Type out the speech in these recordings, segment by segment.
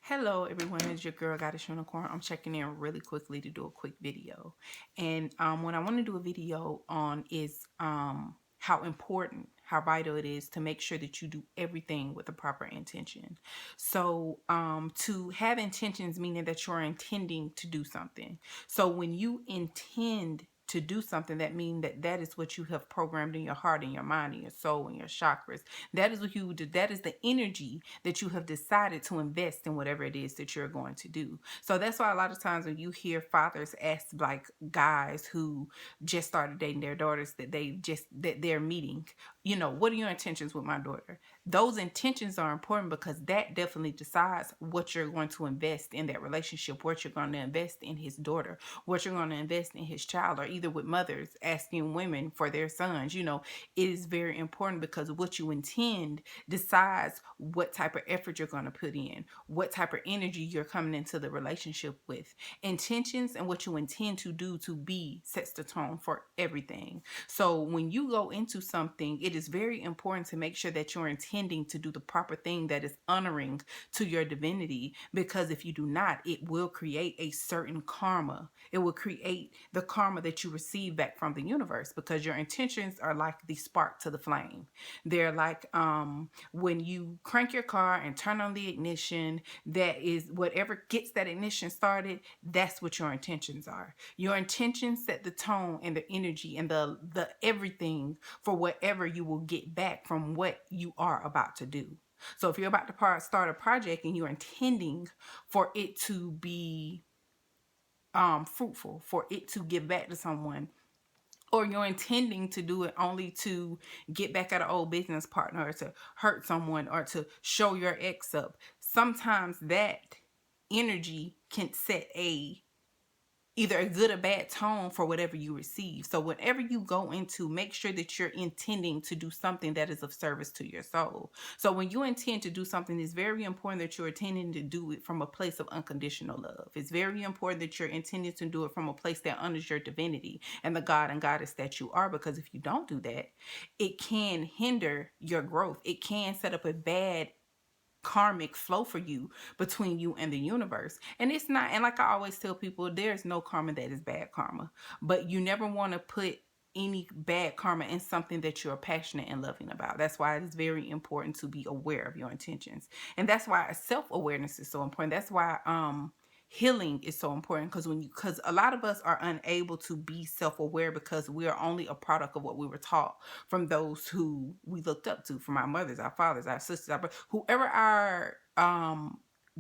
Hello everyone, it's your girl Goddess Unicorn. I'm checking in really quickly to do a quick video. And what I want to do a video on is how important, how vital it is to make sure that you do everything with the proper intention. So to have intentions, meaning that you're intending to do something. So when you intend to do something, that means that is what you have programmed in your heart and your mind and your soul and your chakras. That is what you do. That is the energy that you have decided to invest in whatever it is that you're going to do. So that's why a lot of times when you hear fathers ask like guys who just started dating their daughters that they're meeting, what are your intentions with my daughter? Those intentions are important because that definitely decides what you're going to invest in that relationship, what you're going to invest in his daughter, what you're going to invest in his child, or either with mothers asking women for their sons. It is very important because what you intend decides what type of effort you're going to put in, what type of energy you're coming into the relationship with. Intentions and what you intend to do to be sets the tone for everything. So when you go into something, it is very important to make sure that you're intending to do the proper thing that is honoring to your divinity, because if you do not, it will create a certain karma. It will create the karma that you receive back from the universe, because your intentions are like the spark to the flame. They're like when you crank your car and turn on the ignition, that is whatever gets that ignition started. That's what your intentions are. Your intentions set the tone and the energy and the everything for whatever you will get back from what you are about to do. So if you're about to start a project and you're intending for it to be fruitful, for it to give back to someone, or you're intending to do it only to get back at an old business partner, or to hurt someone, or to show your ex up, sometimes that energy can set either a good or bad tone for whatever you receive. So whenever you go into, make sure that you're intending to do something that is of service to your soul. So when you intend to do something, it's very important that you're intending to do it from a place of unconditional love. It's very important that you're intending to do it from a place that honors your divinity and the God and Goddess that you are, because if you don't do that, it can hinder your growth. It can set up a bad karmic flow for you between you and the universe. And it's not, and like I always tell people, there's no karma that is bad karma, but you never want to put any bad karma in something that you're passionate and loving about. That's why it is very important to be aware of your intentions. And that's why self-awareness is so important. That's why healing is so important, because a lot of us are unable to be self-aware because we are only a product of what we were taught from those who we looked up to, from our mothers, our fathers, our sisters, our whoever our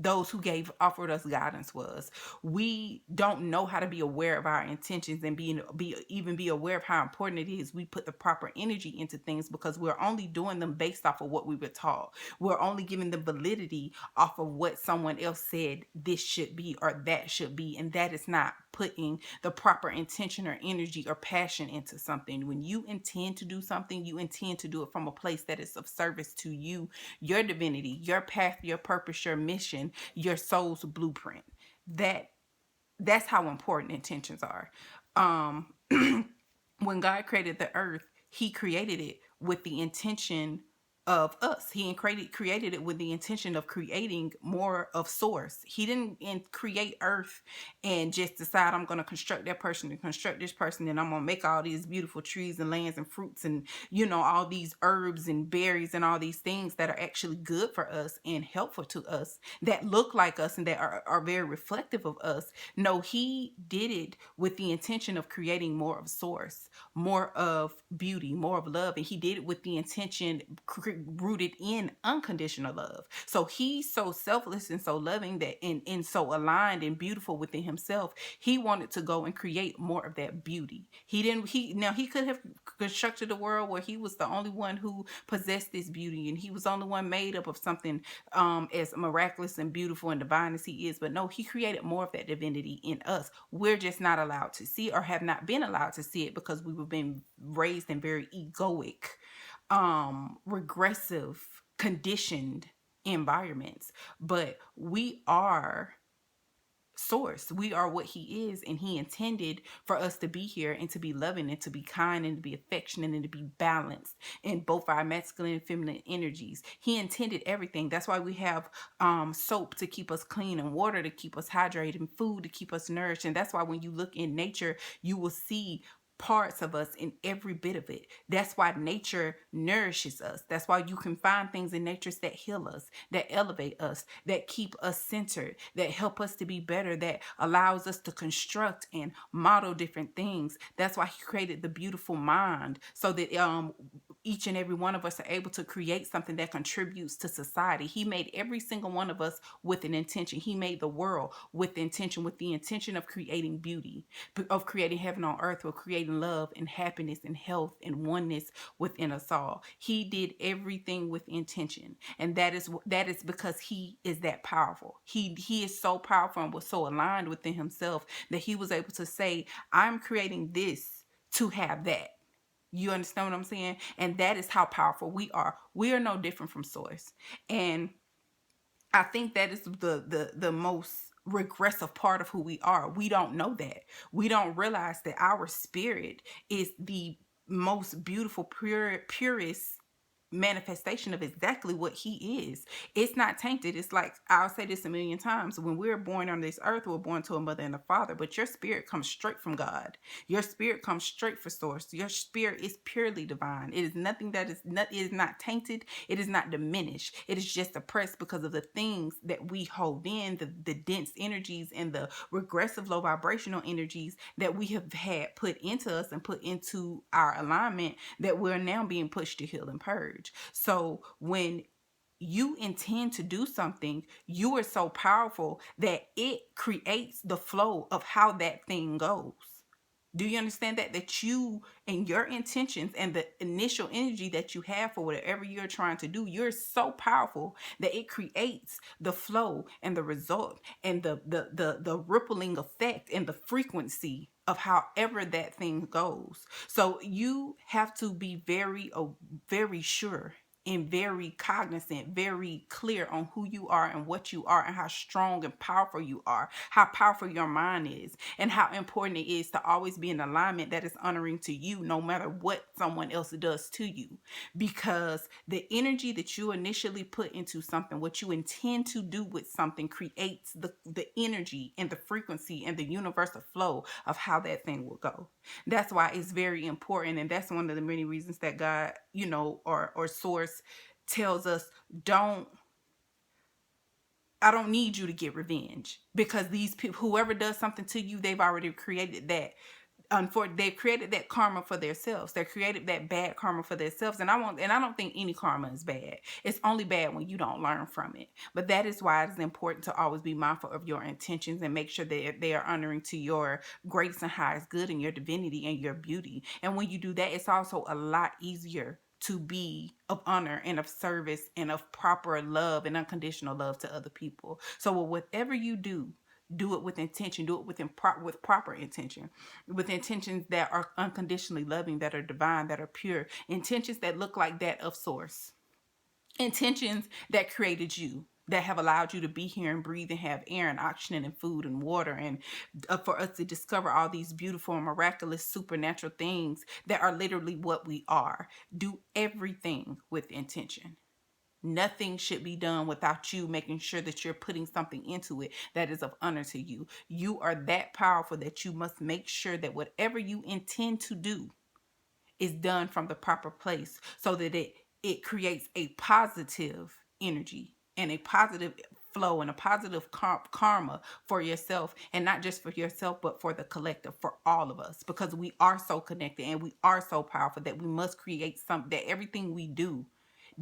those who offered us guidance was. We don't know how to be aware of our intentions and be aware of how important it is we put the proper energy into things, because we're only doing them based off of what we were taught. We're only giving them validity off of what someone else said this should be or that should be, and that is not putting the proper intention or energy or passion into something. When you intend to do something, you intend to do it from a place that is of service to you, your divinity, your path, your purpose, your mission, your soul's blueprint. That's how important intentions are. When God created the earth, he created it with the intention of us. He created it with the intention of creating more of source. He didn't create earth and just decide, I'm going to construct that person and construct this person, and I'm going to make all these beautiful trees and lands and fruits and all these herbs and berries and all these things that are actually good for us and helpful to us, that look like us and that are very reflective of us. No, he did it with the intention of creating more of source, more of beauty, more of love. And he did it with the intention rooted in unconditional love. So he's so selfless and so loving, that and so aligned and beautiful within himself, he wanted to go and create more of that beauty. He could have constructed a world where he was the only one who possessed this beauty, and he was the only one made up of something as miraculous and beautiful and divine as he is. But no, he created more of that divinity in us. We're just not allowed to see, or have not been allowed to see it, because we were being raised in very egoic, regressive, conditioned environments. But we are source. We are what he is, and he intended for us to be here and to be loving and to be kind and to be affectionate and to be balanced in both our masculine and feminine energies. He intended everything. That's why we have soap to keep us clean and water to keep us hydrated and food to keep us nourished. And that's why when you look in nature, you will see parts of us in every bit of it. That's why nature nourishes us. That's why you can find things in nature that heal us, that elevate us, that keep us centered, that help us to be better, that allows us to construct and model different things. That's why he created the beautiful mind, so that each and every one of us are able to create something that contributes to society. He made every single one of us with an intention. He made the world with intention, with the intention of creating beauty, of creating heaven on earth, or creating love and happiness and health and oneness within us all. He did everything with intention, and that is because he is that powerful. He is so powerful and was so aligned within himself that he was able to say, I'm creating this to have that. You understand what I'm saying? And that is how powerful we are. We are no different from source. And I think that is the most regressive part of who we are. We don't know that. We don't realize that our spirit is the most beautiful, purest manifestation of exactly what he is. It's not tainted. It's like, I'll say this a million times, when we're born on this earth, we're born to a mother and a father, but your spirit comes straight from God. Your spirit comes straight from source. Your spirit is purely divine. It is nothing that it is not tainted. It is not diminished. It is just oppressed because of the things that we hold in, the dense energies and the regressive low vibrational energies that we have had put into us and put into our alignment, that we're now being pushed to heal and purge. So when you intend to do something, you are so powerful that it creates the flow of how that thing goes. Do you understand that? That you and your intentions and the initial energy that you have for whatever you're trying to do, you're so powerful that it creates the flow and the result and the rippling effect and the frequency of however that thing goes. So you have to be very sure and very cognizant, very clear on who you are and what you are and how strong and powerful you are, how powerful your mind is, and how important it is to always be in alignment that is honoring to you, no matter what someone else does to you. Because the energy that you initially put into something, what you intend to do with something, creates the energy and the frequency and the universal flow of how that thing will go. That's why it's very important, and that's one of the many reasons that God, or source tells us, I don't need you to get revenge, because these people, whoever does something to you, they've already created that. They've created that karma for themselves. They created that bad karma for themselves. And I don't think any karma is bad. It's only bad when you don't learn from it. But that is why it's important to always be mindful of your intentions and make sure that they are honoring to your greatest and highest good and your divinity and your beauty. And when you do that, it's also a lot easier to be of honor and of service and of proper love and unconditional love to other people. So whatever you do it with intention. Do it with proper intention, with intentions that are unconditionally loving, that are divine, that are pure, intentions that look like that of source, intentions that created you, that have allowed you to be here and breathe and have air and oxygen and food and water, and for us to discover all these beautiful and miraculous supernatural things that are literally what we are. Do everything with intention. Nothing should be done without you making sure that you're putting something into it that is of honor to you. You are that powerful that you must make sure that whatever you intend to do is done from the proper place, so that it creates a positive energy and a positive flow and a positive karma for yourself, and not just for yourself, but for the collective, for all of us, because we are so connected and we are so powerful that we must create something, that everything we do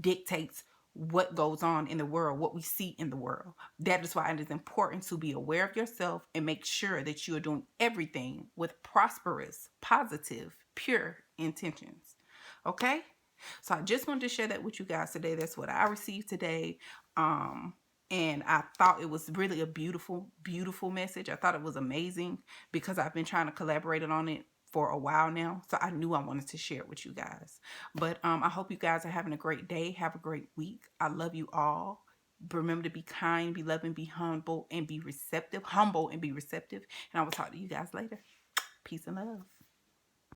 dictates what goes on in the world, what we see in the world. That is why it is important to be aware of yourself and make sure that you are doing everything with prosperous, positive, pure intentions. Okay? So I just wanted to share that with you guys today. That's what I received today. And I thought it was really a beautiful, beautiful message. I thought it was amazing because I've been trying to collaborate on it for a while now. So I knew I wanted to share it with you guys. But I hope you guys are having a great day. Have a great week. I love you all. Remember to be kind, be loving, be humble, and be receptive. Humble and be receptive. And I will talk to you guys later. Peace and love.